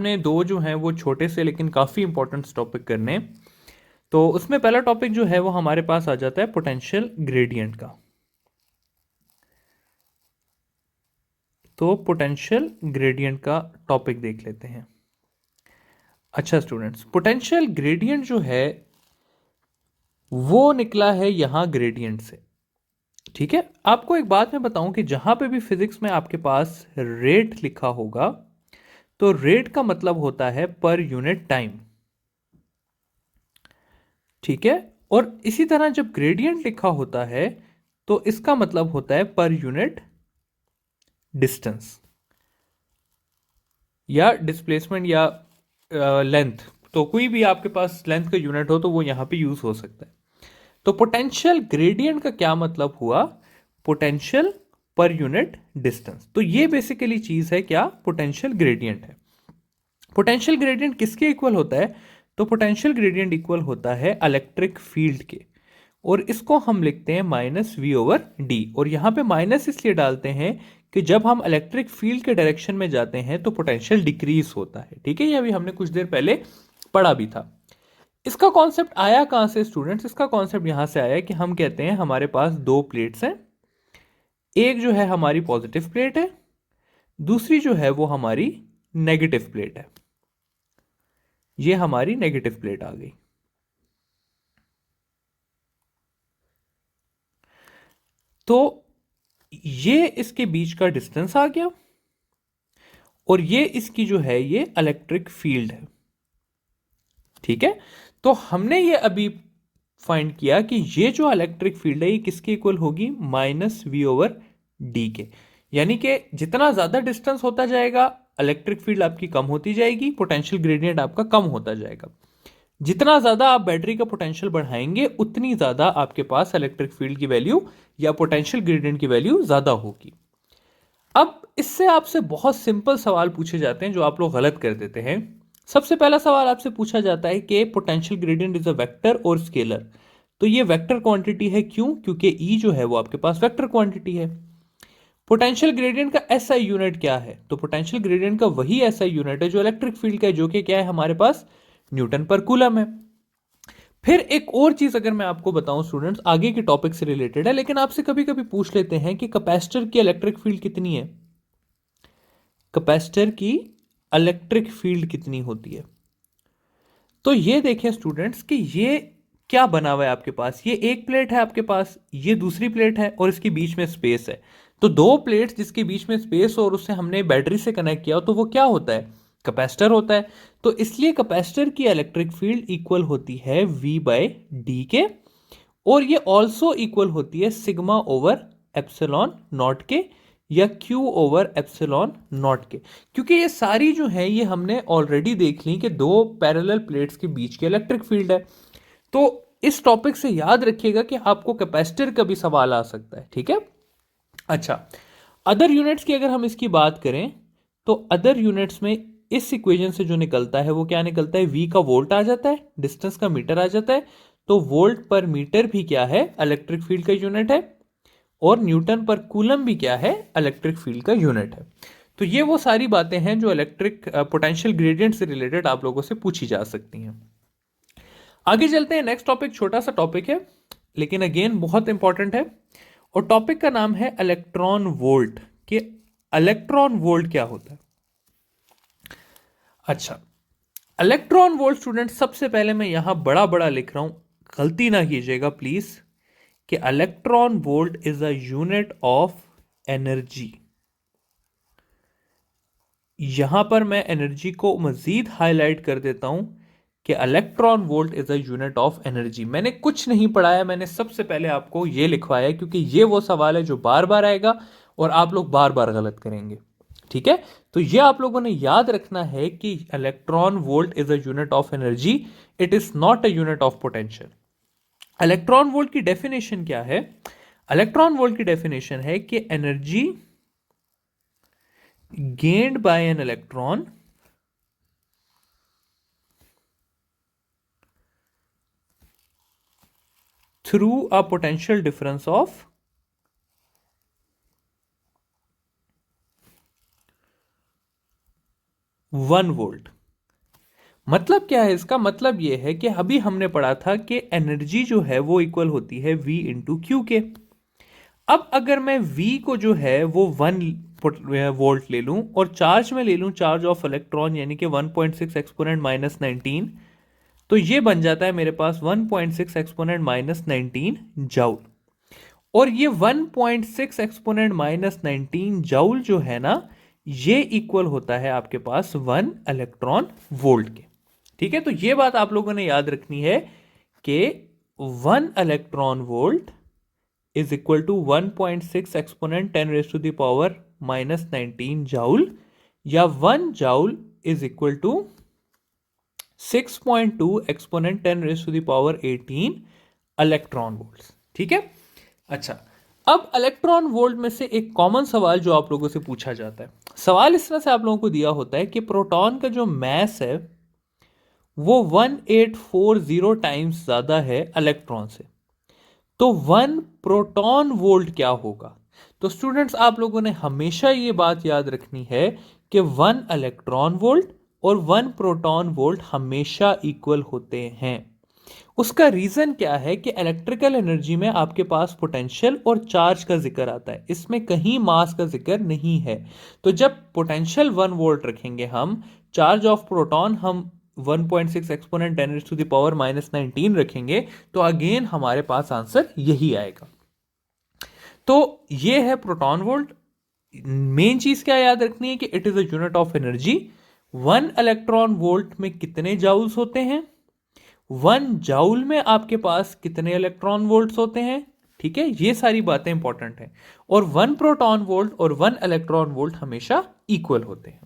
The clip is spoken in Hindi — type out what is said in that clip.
हमने दो जो हैं वो छोटे से लेकिन काफ़ी इंपॉर्टेंट टॉपिक करने हैं। तो उसमें पहला टॉपिक जो है वो हमारे पास आ जाता है पोटेंशियल ग्रेडियंट का। तो पोटेंशियल ग्रेडियंट का टॉपिक देख लेते हैं। अच्छा स्टूडेंट्स, पोटेंशियल ग्रेडियंट जो है वो निकला है यहां ग्रेडियंट से। ठीक है, आपको एक बात मैं बताऊं कि जहां पे भी फिजिक्स में आपके पास रेट लिखा होगा तो रेट का मतलब होता है पर यूनिट टाइम। ठीक है, और इसी तरह जब ग्रेडियंट लिखा होता है तो इसका मतलब होता है पर यूनिट डिस्टेंस या डिस्प्लेसमेंट या लेंथ। तो कोई भी आपके पास लेंथ का यूनिट हो तो वो यहां पे यूज हो सकता है। तो पोटेंशियल ग्रेडियंट का क्या मतलब हुआ? Potential per unit distance. तो ये बेसिकली चीज है क्या? पोटेंशियल ग्रेडियंट है। पोटेंशियल ग्रेडियंट किसके इक्वल होता है? तो पोटेंशियल ग्रेडियंट इक्वल होता है इलेक्ट्रिक फील्ड के, और इसको हम लिखते हैं माइनस वी ओवर डी। और यहां पे माइनस इसलिए डालते हैं कि जब हम इलेक्ट्रिक फील्ड के डायरेक्शन में जाते हैं तो पोटेंशियल डिक्रीज होता है। ठीक है, ये अभी हमने कुछ देर पहले पढ़ा भी था। इसका कॉन्सेप्ट आया कहां से स्टूडेंट्स? इसका कॉन्सेप्ट यहां से आया कि हम कहते हैं हमारे पास दो प्लेट्स हैं, एक जो है हमारी पॉजिटिव प्लेट है, दूसरी जो है वो हमारी नेगेटिव प्लेट है। ये हमारी नेगेटिव प्लेट आ गई। तो ये इसके बीच का डिस्टेंस आ गया, और ये इसकी जो है ये इलेक्ट्रिक फील्ड है। ठीक है, तो हमने ये अभी फाइंड किया कि ये जो इलेक्ट्रिक फील्ड है ये किसके इक्वल होगी? माइनस वी ओवर डी के। यानी कि जितना ज्यादा डिस्टेंस होता जाएगा इलेक्ट्रिक फील्ड आपकी कम होती जाएगी, पोटेंशियल ग्रेडियंट आपका कम होता जाएगा। जितना ज्यादा आप बैटरी का पोटेंशियल बढ़ाएंगे उतनी ज्यादा आपके पास इलेक्ट्रिक फील्ड की वैल्यू या पोटेंशियल ग्रेडियंट की वैल्यू ज्यादा होगी। अब इससे आपसे बहुत सिंपल सवाल पूछे जाते हैं जो आप लोग गलत कर देते हैं। सबसे पहला सवाल आपसे पूछा जाता है कि potential gradient is a vector और स्केलर। तो ये वेक्टर क्वांटिटी है, क्यों? क्योंकि ई जो है वो आपके पास वेक्टर क्वांटिटी है। पोटेंशियल ग्रेडियंट का एसआई यूनिट क्या है? तो पोटेंशियल ग्रेडियंट का वही एसआई यूनिट है जो इलेक्ट्रिक फील्ड का है, जो कि क्या है हमारे पास? न्यूटन पर कूलम है। फिर एक और चीज अगर मैं आपको बताऊं स्टूडेंट्स, आगे के टॉपिक से रिलेटेड है, लेकिन आपसे कभी कभी पूछ लेते हैं कि कैपेसिटर की इलेक्ट्रिक फील्ड कितनी है। कैपेसिटर की इलेक्ट्रिक फील्ड कितनी होती है? तो ये देखें स्टूडेंट्स कि ये क्या बना हुआ है आपके पास। ये एक प्लेट है आपके पास, ये दूसरी प्लेट है, और इसके बीच में स्पेस है। तो दो प्लेट्स जिसके बीच में स्पेस और उससे हमने बैटरी से कनेक्ट किया, तो वो क्या होता है? कैपेसिटर होता है। तो इसलिए कैपेसिटर की इलेक्ट्रिक फील्ड इक्वल होती है वी बाय डी के, और ये ऑल्सो इक्वल होती है सिग्मा ओवर एप्सिलॉन नॉट के या क्यू ओवर एप्सिलॉन नॉट के। क्योंकि ये सारी जो है ये हमने ऑलरेडी देख ली कि दो पैरेलल प्लेट्स के बीच की इलेक्ट्रिक फील्ड है। तो इस टॉपिक से याद रखिएगा कि आपको कैपेसिटर का भी सवाल आ सकता है। ठीक है, अच्छा, अदर यूनिट्स की अगर हम इसकी बात करें तो अदर यूनिट्स में इस इक्वेशन से जो निकलता है वो क्या निकलता है? v का वोल्ट आ जाता है, डिस्टेंस का मीटर आ जाता है। तो वोल्ट पर मीटर भी क्या है? इलेक्ट्रिक फील्ड का यूनिट है। और न्यूटन पर कूलम भी क्या है? इलेक्ट्रिक फील्ड का यूनिट है। तो ये वो सारी बातें हैं जो इलेक्ट्रिक पोटेंशियल ग्रेडियंट से रिलेटेड आप लोगों से पूछी जा सकती हैं। आगे चलते हैं, नेक्स्ट टॉपिक छोटा सा टॉपिक है लेकिन अगेन बहुत इंपॉर्टेंट है, और टॉपिक का नाम है इलेक्ट्रॉन वोल्ट। कि इलेक्ट्रॉन वोल्ट क्या होता है? अच्छा, इलेक्ट्रॉन वोल्ट स्टूडेंट, सबसे पहले मैं यहां बड़ा बड़ा लिख रहा हूं, गलती ना कीजिएगा प्लीज, कि electron volt is a unit of energy. यहां पर मैं एनर्जी को मजीद हाईलाइट कर देता हूं कि electron volt is a unit of energy. मैंने कुछ नहीं पढ़ाया, मैंने सबसे पहले आपको यह लिखवाया क्योंकि यह वो सवाल है जो बार बार आएगा और आप लोग बार बार गलत करेंगे। ठीक है, तो यह आप लोगों ने याद रखना है कि electron volt is a unit of energy, it is not a unit of potential. Electron volt की डेफिनेशन क्या है? इलेक्ट्रॉन वोल्ट की डेफिनेशन है कि energy gained by an electron through a potential difference of 1 volt. मतलब क्या है इसका? मतलब ये है कि अभी हमने पढ़ा था कि एनर्जी जो है वो इक्वल होती है V इंटू क्यू के। अब अगर मैं V को जो है वो 1 वोल्ट ले लूं और चार्ज में ले लूं चार्ज ऑफ इलेक्ट्रॉन यानी कि 1.6 एक्सपोनेंट माइनस 19, तो ये बन जाता है मेरे पास 1.6 एक्सपोनेंट माइनस 19 जाउल। और ये 1.6 एक्सपोनेंट माइनस 19 जाउल जो है ना, ये इक्वल होता है आपके पास 1 इलेक्ट्रॉन वोल्ट के। ठीक है, तो ये बात आप लोगों ने याद रखनी है कि 1 electron volt is equal to 1.6 exponent 10 raise to the power minus 19 joule, या 1 joule is equal to 6.2 exponent 10 raise to the power 18 electron volt. ठीक है, अच्छा, अब इलेक्ट्रॉन वोल्ट में से एक कॉमन सवाल जो आप लोगों से पूछा जाता है, सवाल इस तरह से आप लोगों को दिया होता है कि प्रोटॉन का जो मैस है वो 1840 टाइम्स ज्यादा है इलेक्ट्रॉन से, तो 1 प्रोटॉन वोल्ट क्या होगा? तो स्टूडेंट्स आप लोगों ने हमेशा ये बात याद रखनी है कि 1 इलेक्ट्रॉन वोल्ट और 1 प्रोटॉन वोल्ट हमेशा इक्वल होते हैं। उसका रीजन क्या है कि इलेक्ट्रिकल एनर्जी में आपके पास पोटेंशियल और चार्ज का जिक्र आता है, इसमें कहीं मास का जिक्र नहीं है। तो जब पोटेंशियल 1 वोल्ट रखेंगे हम, चार्ज ऑफ प्रोटॉन हम 1.6 exponent 10 to the power minus 19 रखेंगे, तो अगेन हमारे पास आंसर यही आएगा। तो ये है प्रोटॉन वोल्ट। मेन चीज क्या याद रखनी है कि it is a unit of energy. 1 electron volt में कितने जाउल्स होते हैं? 1 जाउल में आपके पास कितने इलेक्ट्रॉन वोल्ट्स होते हैं? ठीक है, ये सारी बातें इंपॉर्टेंट हैं। और 1 प्रोटॉन वोल्ट और 1 इलेक्ट्रॉन वोल्ट हमेशा इक्वल होते हैं।